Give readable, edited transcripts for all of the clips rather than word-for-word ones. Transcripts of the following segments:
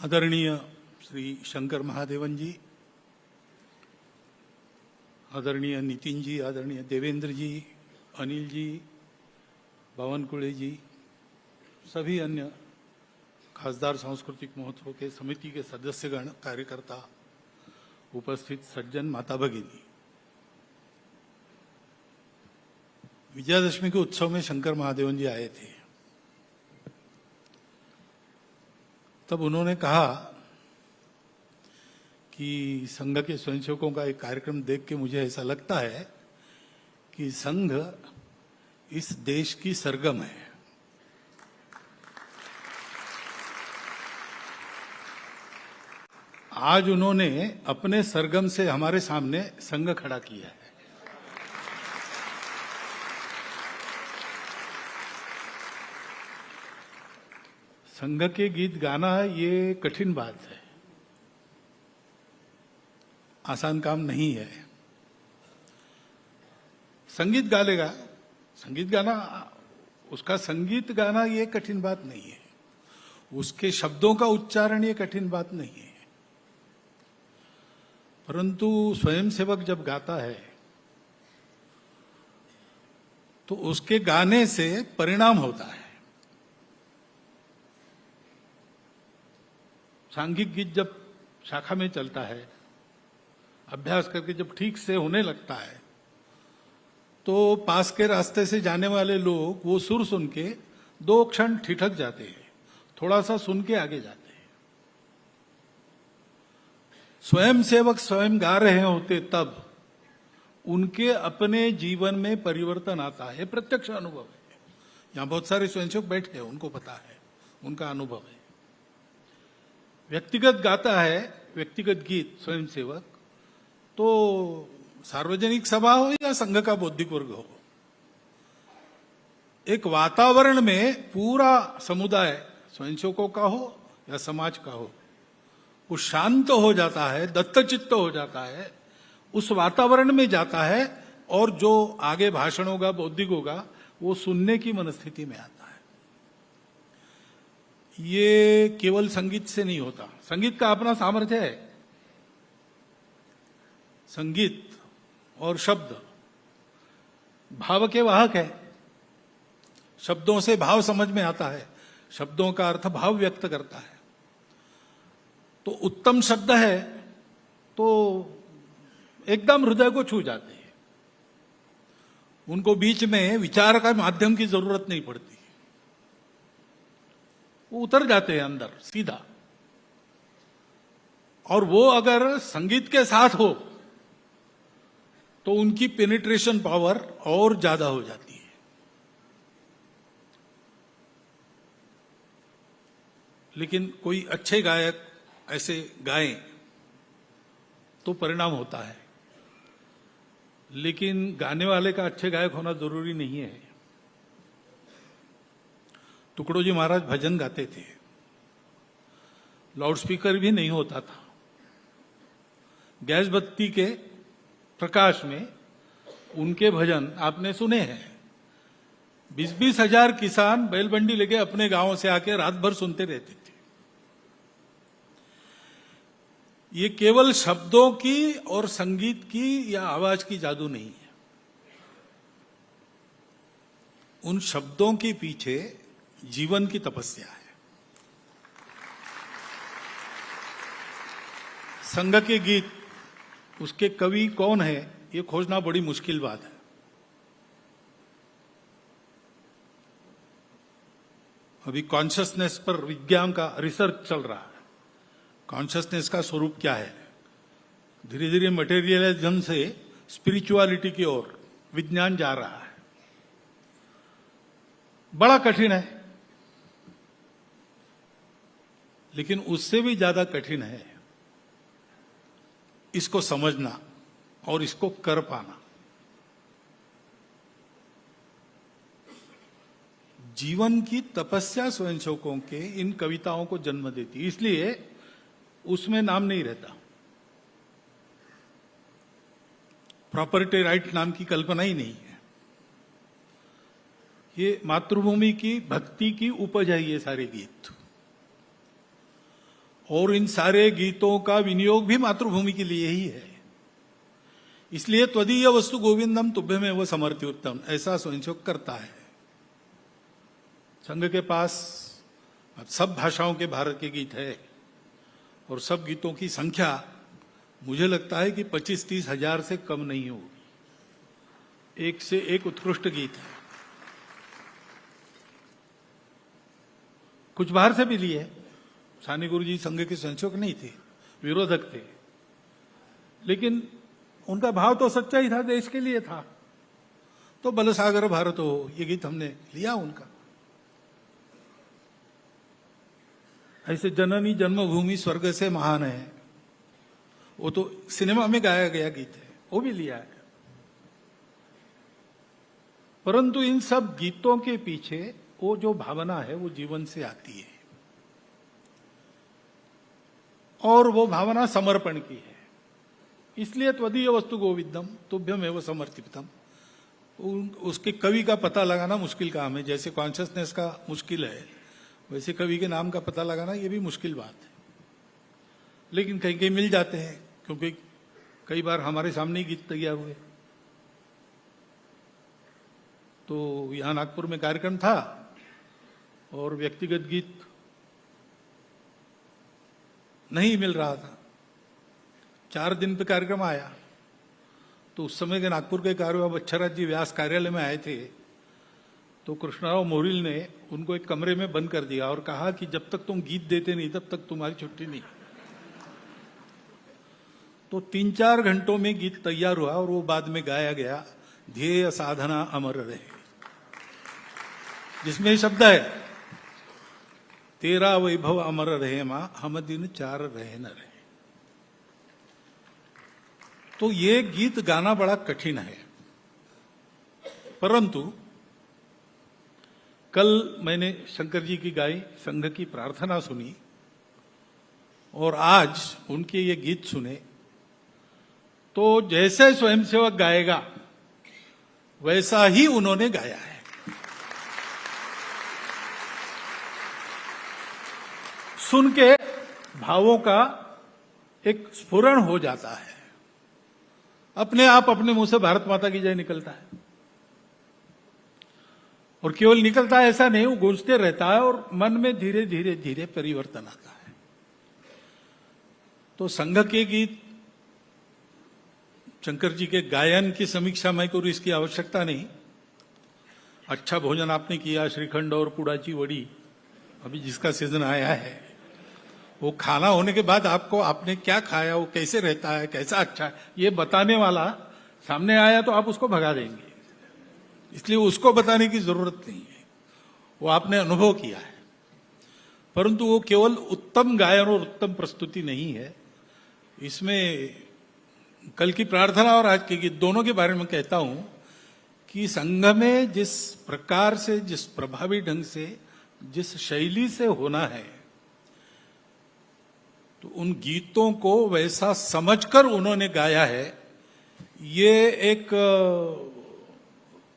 आदरणीय श्री शंकर महादेवन जी, आदरणीय नितिन जी, आदरणीय देवेंद्र जी, अनिल जी, बावनकुळे जी, सभी अन्य खासदार सांस्कृतिक महोत्सव के समिति के सदस्यगण, कार्यकर्ता, उपस्थित सज्जन, माता भगिनी, विजयादशमी के उत्सव में शंकर महादेवन जी आए थे। तब उन्होंने कहा कि संघ के स्वयंसेवकों का एक कार्यक्रम देख के मुझे ऐसा लगता है कि संघ इस देश की सरगम है। आज उन्होंने अपने सरगम से हमारे सामने संघ खड़ा किया है। संघ के गीत गाना ये कठिन बात है, आसान काम नहीं है। संगीत गा लेगा, संगीत गाना, उसका संगीत गाना ये कठिन बात नहीं है, उसके शब्दों का उच्चारण ये कठिन बात नहीं है। परंतु स्वयंसेवक जब गाता है तो उसके गाने से परिणाम होता है। सांघिक गीत जब शाखा में चलता है, अभ्यास करके जब ठीक से होने लगता है, तो पास के रास्ते से जाने वाले लोग वो सुर सुन के 2 क्षण ठिठक जाते हैं, थोड़ा सा सुन के आगे जाते हैं। स्वयंसेवक स्वयं गा रहे होते तब उनके अपने जीवन में परिवर्तन आता है, प्रत्यक्ष अनुभव है। यहां बहुत सारे स्वयंसेवक बैठे हैं, उनको पता है, उनका अनुभव है। व्यक्तिगत गाता है, व्यक्तिगत गीत स्वयंसेवक, तो सार्वजनिक सभा हो या संघ का बौद्धिक वर्ग हो, एक वातावरण में पूरा समुदाय स्वयंसेवकों का हो या समाज का हो, वो शांत हो जाता है, दत्तचित्त हो जाता है, उस वातावरण में जाता है और जो आगे भाषण होगा, बौद्धिक होगा, वो सुनने की मनस्थिति में आता है। ये केवल संगीत से नहीं होता। संगीत का अपना सामर्थ्य है। संगीत और शब्द भाव के वाहक है। शब्दों से भाव समझ में आता है, शब्दों का अर्थ भाव व्यक्त करता है। तो उत्तम शब्द है तो एकदम हृदय को छू जाते हैं, उनको बीच में विचार का माध्यम की जरूरत नहीं पड़ती, वो उतर जाते हैं अंदर सीधा। और वो अगर संगीत के साथ हो तो उनकी पेनिट्रेशन पावर और ज्यादा हो जाती है। लेकिन कोई अच्छे गायक ऐसे गाएं तो परिणाम होता है, लेकिन गाने वाले का अच्छे गायक होना जरूरी नहीं है। टुकड़ोजी महाराज भजन गाते थे, लाउडस्पीकर भी नहीं होता था, गैस बत्ती के प्रकाश में उनके भजन आपने सुने हैं। 20-20 हजार किसान बैलबंडी लेके अपने गांवों से आके रात भर सुनते रहते थे। ये केवल शब्दों की और संगीत की या आवाज की जादू नहीं है। उन शब्दों के पीछे जीवन की तपस्या है। संघ के गीत, उसके कवि कौन है, ये खोजना बड़ी मुश्किल बात है। अभी कॉन्शियसनेस पर विज्ञान का रिसर्च चल रहा है। कॉन्शियसनेस का स्वरूप क्या है? धीरे धीरे मटेरियलिज्म से स्पिरिचुअलिटी की ओर विज्ञान जा रहा है। बड़ा कठिन है, लेकिन उससे भी ज्यादा कठिन है इसको समझना और इसको कर पाना। जीवन की तपस्या स्वयंसेवकों के इन कविताओं को जन्म देती, इसलिए उसमें नाम नहीं रहता। प्रॉपर्टी राइट नाम की कल्पना ही नहीं है। ये मातृभूमि की भक्ति की उपज है ये सारे गीत। और इन सारे गीतों का विनियोग भी मातृभूमि के लिए ही है। इसलिए त्वदीय वस्तु गोविंदम तुभ्यमेव समर्थितम ऐसा स्वयंसेवक करता है। संघ के पास सब भाषाओं के भारत के गीत है और सब गीतों की संख्या मुझे लगता है कि 25-30 हजार से कम नहीं होगी। एक से एक उत्कृष्ट गीत है। कुछ बाहर से भी लिए। सानी गुरु जी संघ के संशोधक नहीं थे, विरोधक थे, लेकिन उनका भाव तो सच्चा ही था, देश के लिए था। तो बलसागर भारत हो, ये गीत हमने लिया उनका। ऐसे जननी जन्मभूमि स्वर्ग से महान है, वो तो सिनेमा में गाया गया गीत है, वो भी लिया है। परंतु इन सब गीतों के पीछे वो जो भावना है वो जीवन से आती है, और वो भावना समर्पण की है। इसलिए त्वदीय वस्तु गोविंदम तुभ्यम एवं समर्पितम। उसके कवि का पता लगाना मुश्किल काम है। जैसे कॉन्शियसनेस का मुश्किल है, वैसे कवि के नाम का पता लगाना ये भी मुश्किल बात है। लेकिन कहीं कहीं मिल जाते हैं, क्योंकि कई बार हमारे सामने ही गीत तैयार हुए। तो यहां नागपुर में कार्यक्रम था और व्यक्तिगत गीत नहीं मिल रहा था। 4 दिन पे कार्यक्रम आया, तो उस समय के नागपुर के कार्यवाह बच्छराज जी व्यास कार्यालय में आए थे। तो कृष्णराव मोरिल ने उनको एक कमरे में बंद कर दिया और कहा कि जब तक तुम गीत देते नहीं तब तक तुम्हारी छुट्टी नहीं। तो 3-4 घंटों में गीत तैयार हुआ और वो बाद में गाया गया, ध्येय साधना अमर रहे, जिसमें शब्द है, तेरा वैभव अमर रहे मां, हम दिन 4 रहे न रहे। तो ये गीत गाना बड़ा कठिन है। परंतु कल मैंने शंकर जी की गाई संघ की प्रार्थना सुनी और आज उनके ये गीत सुने, तो जैसे स्वयंसेवक गाएगा वैसा ही उन्होंने गाया है। सुन के भावों का एक स्फुरण हो जाता है, अपने आप अपने मुंह से भारत माता की जय निकलता है। और केवल निकलता है ऐसा नहीं, वो गूंजते रहता है और मन में धीरे धीरे धीरे परिवर्तन आता है। तो संघ के गीत, शंकर जी के गायन की समीक्षा मैं करूं इसकी आवश्यकता नहीं। अच्छा भोजन आपने किया, श्रीखंड और पुड़ाची वड़ी, अभी जिसका सीजन आया है, वो खाना होने के बाद आपको आपने क्या खाया, वो कैसे रहता है, कैसा अच्छा है, ये बताने वाला सामने आया तो आप उसको भगा देंगे। इसलिए उसको बताने की जरूरत नहीं है, वो आपने अनुभव किया है। परंतु वो केवल उत्तम गायन और उत्तम प्रस्तुति नहीं है। इसमें कल की प्रार्थना और आज के गीत दोनों के बारे में कहता हूं कि संघ में जिस प्रकार से, जिस प्रभावी ढंग से, जिस शैली से होना है, तो उन गीतों को वैसा समझकर उन्होंने गाया है। ये एक,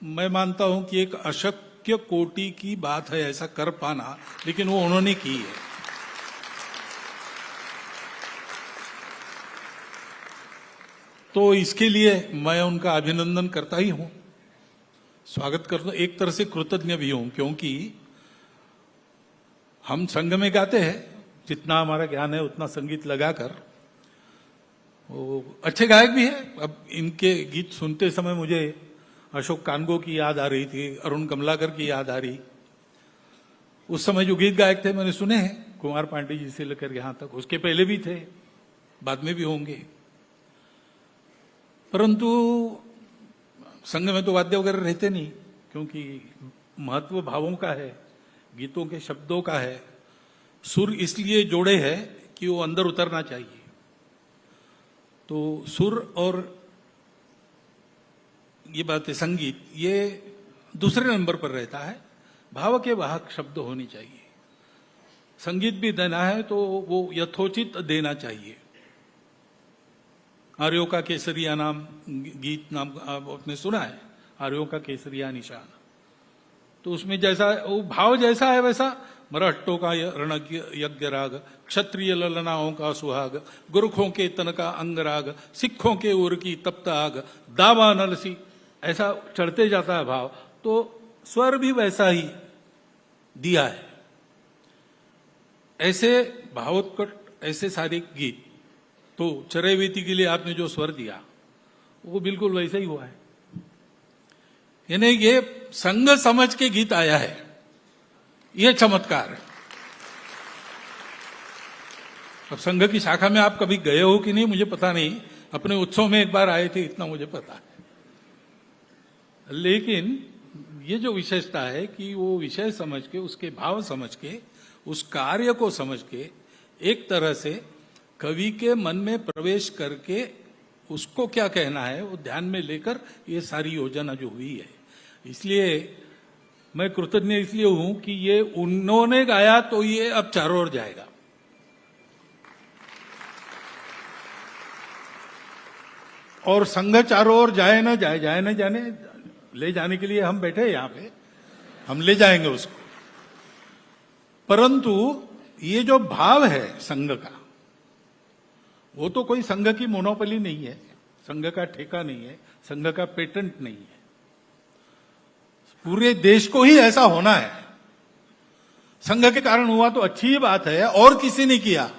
मैं मानता हूं कि एक अशक्य कोटि की बात है ऐसा कर पाना, लेकिन वो उन्होंने की है। तो इसके लिए मैं उनका अभिनंदन करता ही हूं, स्वागत करता हूं, एक तरह से कृतज्ञ भी हूं, क्योंकि हम संघ में गाते हैं, जितना हमारा ज्ञान है उतना संगीत लगाकर, वो अच्छे गायक भी है। अब इनके गीत सुनते समय मुझे अशोक कानगो की याद आ रही थी, अरुण कमलाकर की याद आ रही। उस समय जो गीत गायक थे मैंने सुने हैं, कुमार पांडे जी से लेकर यहां तक, उसके पहले भी थे, बाद में भी होंगे। परंतु संघ में तो वाद्य वगैरह रहते नहीं, क्योंकि महत्व भावों का है, गीतों के शब्दों का है। सुर इसलिए जोड़े है कि वो अंदर उतरना चाहिए। तो सुर और ये बात है, संगीत ये दूसरे नंबर पर रहता है, भाव के वाहक शब्द होने चाहिए। संगीत भी देना है तो वो यथोचित देना चाहिए। आर्यों का केसरिया नाम गीत नाम आपने सुना है, आर्यों का केसरिया निशान। तो उसमें जैसा वो भाव जैसा है वैसा मराठों का रण यज्ञ राग, क्षत्रिय ललनाओं का सुहाग, गुरखों के तन का अंगराग, सिखों के उर की तप्त आग, दावा नलसी, ऐसा चढ़ते जाता है भाव। तो स्वर भी वैसा ही दिया है। ऐसे भावोत्कट, ऐसे सारे गीत, तो चरैवेती के लिए आपने जो स्वर दिया वो बिल्कुल वैसा ही हुआ है। यानी ये संघ समझ के गीत आया है, ये चमत्कार है। अब संघ की शाखा में आप कभी गए हो कि नहीं मुझे पता नहीं, अपने उत्सव में एक बार आए थे इतना मुझे पता है। लेकिन ये जो विशेषता है कि वो विषय समझ के, उसके भाव समझ के, उस कार्य को समझ के, एक तरह से कवि के मन में प्रवेश करके उसको क्या कहना है वो ध्यान में लेकर ये सारी योजना जो हुई है। इसलिए मैं कृतज्ञ इसलिए हूं कि ये उन्होंने गाया तो ये अब चारों ओर जाएगा। और संघ चारों ओर जाए ना जाए, जाए ना जाने, ले जाने के लिए हम बैठे हैं यहां पे, हम ले जाएंगे उसको। परंतु ये जो भाव है संघ का, वो तो कोई संघ की मोनोपोली नहीं है, संघ का ठेका नहीं है, संघ का पेटेंट नहीं है। पूरे देश को ही ऐसा होना है। संघ के कारण हुआ तो अच्छी ही बात है, और किसी ने किया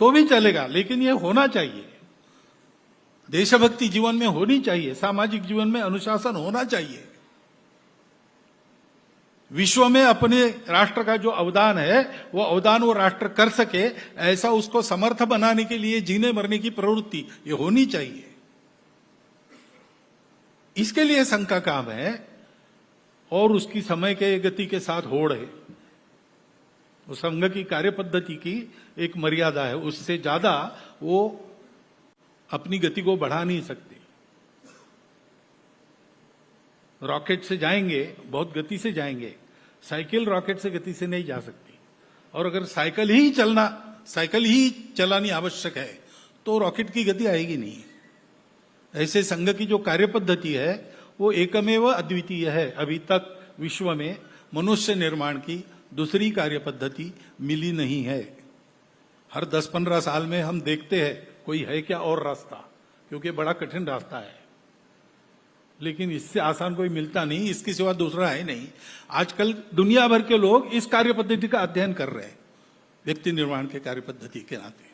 तो भी चलेगा, लेकिन ये होना चाहिए। देशभक्ति जीवन में होनी चाहिए, सामाजिक जीवन में अनुशासन होना चाहिए। विश्व में अपने राष्ट्र का जो अवदान है वो अवदान वो राष्ट्र कर सके, ऐसा उसको समर्थ बनाने के लिए जीने मरने की प्रवृत्ति ये होनी चाहिए। इसके लिए संघ का काम है, और उसकी समय के गति के साथ होड़ है। वो संघ की कार्य पद्धति की एक मर्यादा है, उससे ज्यादा वो अपनी गति को बढ़ा नहीं सकते। रॉकेट से जाएंगे, बहुत गति से जाएंगे, साइकिल रॉकेट से गति से नहीं जा सकती। और अगर साइकिल ही चलानी आवश्यक है तो रॉकेट की गति आएगी नहीं। ऐसे संघ की जो कार्य पद्धति है वो एकमेव अद्वितीय है। अभी तक विश्व में मनुष्य निर्माण की दूसरी कार्य पद्धति मिली नहीं है। हर 10-15 साल में हम देखते हैं कोई है क्या और रास्ता, क्योंकि बड़ा कठिन रास्ता है, लेकिन इससे आसान कोई मिलता नहीं, इसके सिवा दूसरा है नहीं। आजकल दुनिया भर के लोग इस कार्य पद्धति का अध्ययन कर रहे हैं, व्यक्ति निर्माण के कार्य पद्धति के नाते।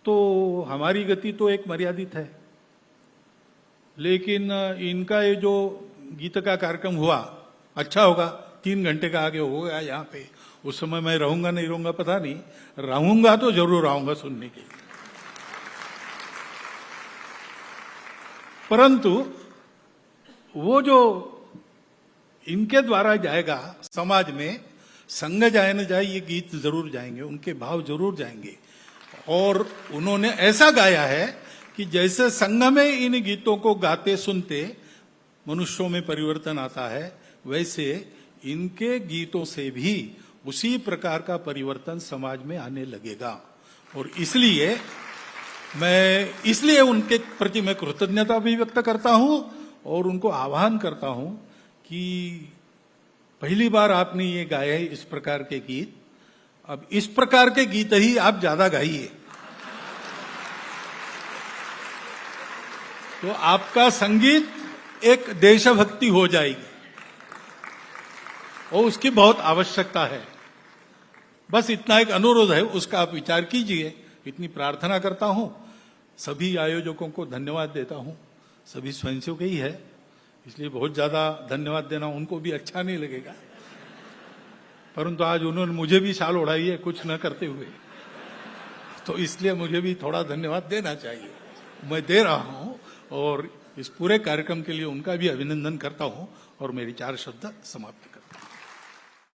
तो हमारी गति तो एक मर्यादित है, लेकिन इनका ये जो गीत का कार्यक्रम हुआ अच्छा होगा, 3 घंटे का आगे होगा यहाँ पे। उस समय मैं रहूंगा नहीं रहूंगा पता नहीं, रहूंगा तो जरूर आऊंगा सुनने के लिए। परंतु वो जो इनके द्वारा जाएगा समाज में, संघ जाए न जाए, ये गीत जरूर जाएंगे, उनके भाव जरूर जाएंगे। और उन्होंने ऐसा गाया है कि जैसे संघ में इन गीतों को गाते सुनते मनुष्यों में परिवर्तन आता है, वैसे इनके गीतों से भी उसी प्रकार का परिवर्तन समाज में आने लगेगा। और इसलिए उनके प्रति मैं कृतज्ञता भी व्यक्त करता हूं और उनको आह्वान करता हूं कि पहली बार आपने ये गाए इस प्रकार के गीत, अब इस प्रकार के गीत ही आप ज्यादा गाइए, तो आपका संगीत एक देशभक्ति हो जाएगी और उसकी बहुत आवश्यकता है। बस इतना एक अनुरोध है, उसका आप विचार कीजिए, इतनी प्रार्थना करता हूं। सभी आयोजकों को धन्यवाद देता हूं, सभी स्वयंसेवक ही है, इसलिए बहुत ज्यादा धन्यवाद देना उनको भी अच्छा नहीं लगेगा, परंतु आज उन्होंने मुझे भी शाल उड़ाई है कुछ न करते हुए, तो इसलिए मुझे भी थोड़ा धन्यवाद देना चाहिए। मैं दे रहा हूं और इस पूरे कार्यक्रम के लिए उनका भी अभिनंदन करता हूं और मेरी 4 शब्द समाप्त।